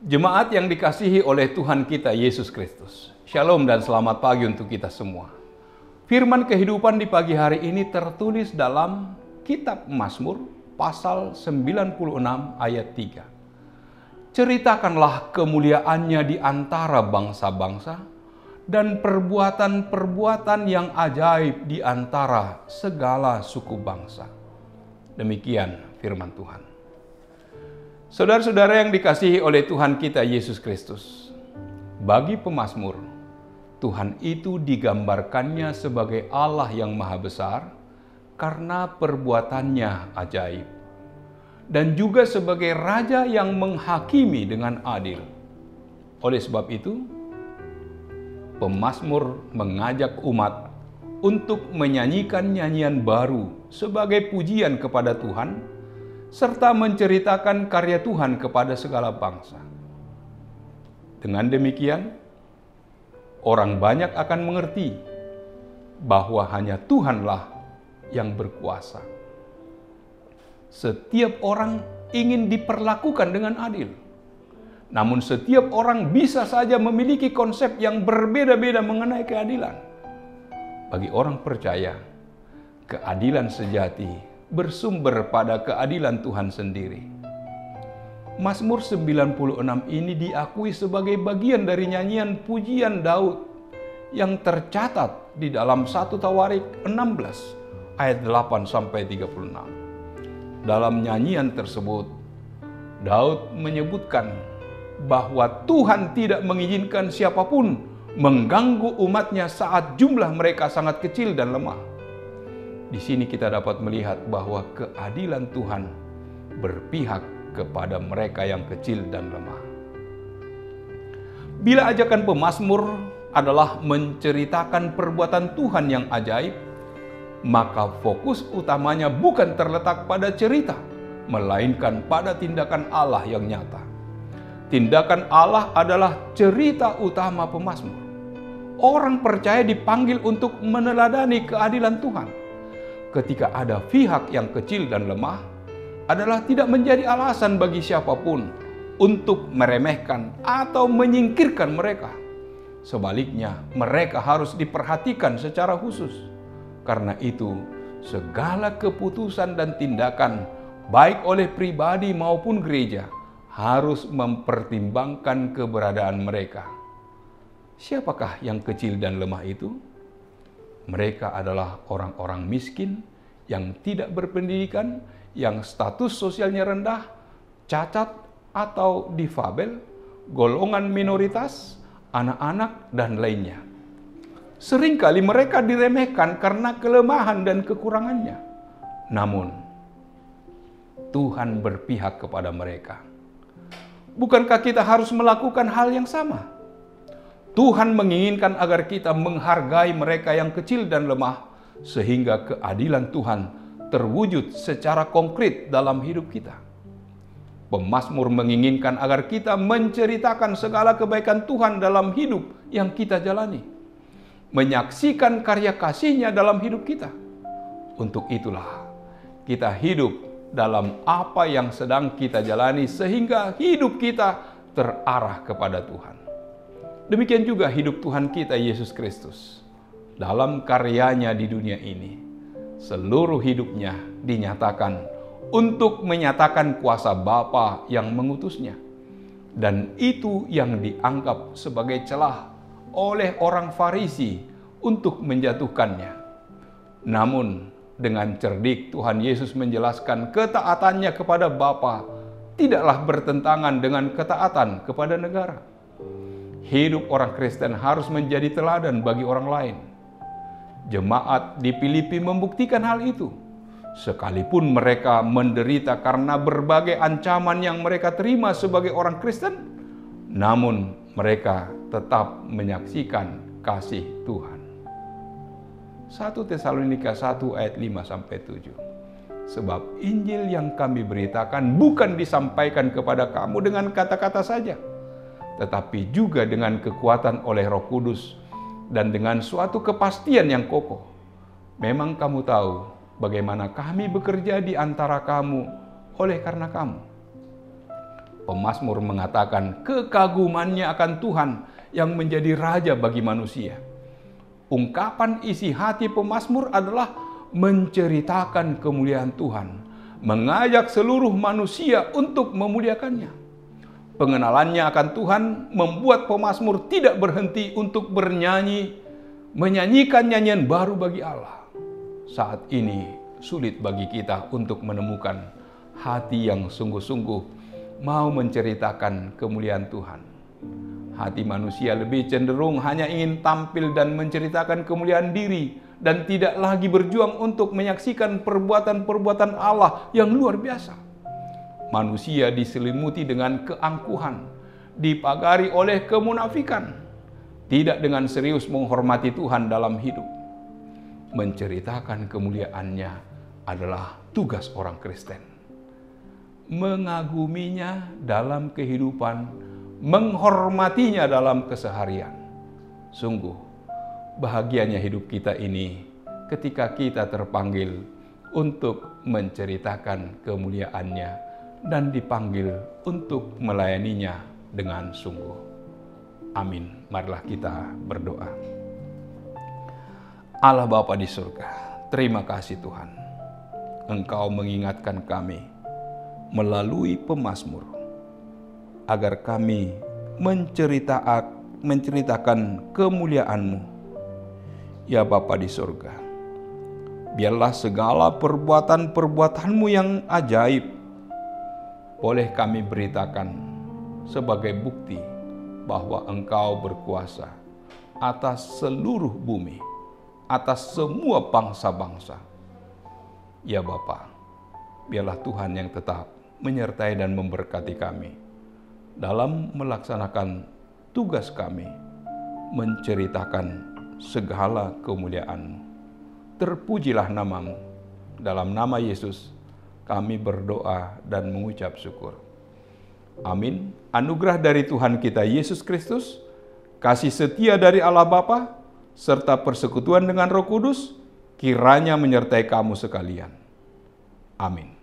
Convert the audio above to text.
Jemaat yang dikasihi oleh Tuhan kita Yesus Kristus. Shalom dan selamat pagi untuk kita semua. Firman kehidupan di pagi hari ini tertulis dalam Kitab Mazmur pasal 96 ayat 3. Ceritakanlah kemuliaannya di antara bangsa-bangsa dan perbuatan-perbuatan yang ajaib di antara segala suku bangsa. Demikian firman Tuhan. Saudara-saudara yang dikasihi oleh Tuhan kita Yesus Kristus, bagi pemazmur, Tuhan itu digambarkannya sebagai Allah yang maha besar karena perbuatannya ajaib, dan juga sebagai Raja yang menghakimi dengan adil. Oleh sebab itu, pemazmur mengajak umat untuk menyanyikan nyanyian baru sebagai pujian kepada Tuhan, serta menceritakan karya Tuhan kepada segala bangsa. Dengan demikian, orang banyak akan mengerti bahwa hanya Tuhanlah yang berkuasa. Setiap orang ingin diperlakukan dengan adil. Namun setiap orang bisa saja memiliki konsep yang berbeda-beda mengenai keadilan. Bagi orang percaya, keadilan sejati bersumber pada keadilan Tuhan sendiri. Mazmur 96 ini diakui sebagai bagian dari nyanyian pujian Daud yang tercatat di dalam 1 Tawarik 16 ayat 8-36. Dalam nyanyian tersebut, Daud menyebutkan bahwa Tuhan tidak mengizinkan siapapun mengganggu umatnya saat jumlah mereka sangat kecil dan lemah. Di sini kita dapat melihat bahwa keadilan Tuhan berpihak kepada mereka yang kecil dan lemah. Bila ajakan pemazmur adalah menceritakan perbuatan Tuhan yang ajaib, maka fokus utamanya bukan terletak pada cerita, melainkan pada tindakan Allah yang nyata. Tindakan Allah adalah cerita utama pemazmur. Orang percaya dipanggil untuk meneladani keadilan Tuhan. Ketika ada pihak yang kecil dan lemah, adalah tidak menjadi alasan bagi siapapun untuk meremehkan atau menyingkirkan mereka. Sebaliknya, mereka harus diperhatikan secara khusus. Karena itu, segala keputusan dan tindakan, baik oleh pribadi maupun gereja, harus mempertimbangkan keberadaan mereka. Siapakah yang kecil dan lemah itu? Mereka adalah orang-orang miskin yang tidak berpendidikan, yang status sosialnya rendah, cacat atau difabel, golongan minoritas, anak-anak, dan lainnya. Seringkali mereka diremehkan karena kelemahan dan kekurangannya. Namun, Tuhan berpihak kepada mereka. Bukankah kita harus melakukan hal yang sama? Tuhan menginginkan agar kita menghargai mereka yang kecil dan lemah, sehingga keadilan Tuhan terwujud secara konkret dalam hidup kita. Pemazmur menginginkan agar kita menceritakan segala kebaikan Tuhan dalam hidup yang kita jalani, menyaksikan karya kasih-Nya dalam hidup kita. Untuk itulah kita hidup dalam apa yang sedang kita jalani, sehingga hidup kita terarah kepada Tuhan. Demikian juga hidup Tuhan kita Yesus Kristus. Dalam karyanya di dunia ini, seluruh hidupnya dinyatakan untuk menyatakan kuasa Bapa yang mengutusnya. Dan itu yang dianggap sebagai celah oleh orang Farisi untuk menjatuhkannya. Namun, dengan cerdik Tuhan Yesus menjelaskan ketaatannya kepada Bapa tidaklah bertentangan dengan ketaatan kepada negara. Hidup orang Kristen harus menjadi teladan bagi orang lain. Jemaat di Filipi membuktikan hal itu. Sekalipun mereka menderita karena berbagai ancaman yang mereka terima sebagai orang Kristen, namun mereka tetap menyaksikan kasih Tuhan. 1 Tesalonika 1 ayat 5-7. Sebab Injil yang kami beritakan bukan disampaikan kepada kamu dengan kata-kata saja, tetapi juga dengan kekuatan oleh Roh Kudus dan dengan suatu kepastian yang kokoh. Memang kamu tahu bagaimana kami bekerja di antara kamu oleh karena kamu. Pemazmur mengatakan kekagumannya akan Tuhan yang menjadi raja bagi manusia. Ungkapan isi hati pemazmur adalah menceritakan kemuliaan Tuhan, mengajak seluruh manusia untuk memuliakannya. Pengenalannya akan Tuhan membuat pemazmur tidak berhenti untuk bernyanyi, menyanyikan nyanyian baru bagi Allah. Saat ini sulit bagi kita untuk menemukan hati yang sungguh-sungguh mau menceritakan kemuliaan Tuhan. Hati manusia lebih cenderung hanya ingin tampil dan menceritakan kemuliaan diri dan tidak lagi berjuang untuk menyaksikan perbuatan-perbuatan Allah yang luar biasa. Manusia diselimuti dengan keangkuhan, dipagari oleh kemunafikan, tidak dengan serius menghormati Tuhan dalam hidup. Menceritakan kemuliaannya adalah tugas orang Kristen. Mengaguminya dalam kehidupan, menghormatinya dalam keseharian. Sungguh, bahagianya hidup kita ini ketika kita terpanggil untuk menceritakan kemuliaannya dan dipanggil untuk melayaninya dengan sungguh. Amin. Marilah kita berdoa. Allah Bapa di surga, terima kasih Tuhan. Engkau mengingatkan kami melalui pemazmur agar kami menceritakan kemuliaan-Mu. Ya Bapa di surga, biarlah segala perbuatan-perbuatan-Mu yang ajaib boleh kami beritakan sebagai bukti bahwa Engkau berkuasa atas seluruh bumi, atas semua bangsa-bangsa. Ya Bapa, biarlah Tuhan yang tetap menyertai dan memberkati kami dalam melaksanakan tugas kami menceritakan segala kemuliaan-Mu. Terpujilah nama-Mu. Dalam nama Yesus kami berdoa dan mengucap syukur. Amin. Anugerah dari Tuhan kita Yesus Kristus, kasih setia dari Allah Bapa, serta persekutuan dengan Roh Kudus, kiranya menyertai kamu sekalian. Amin.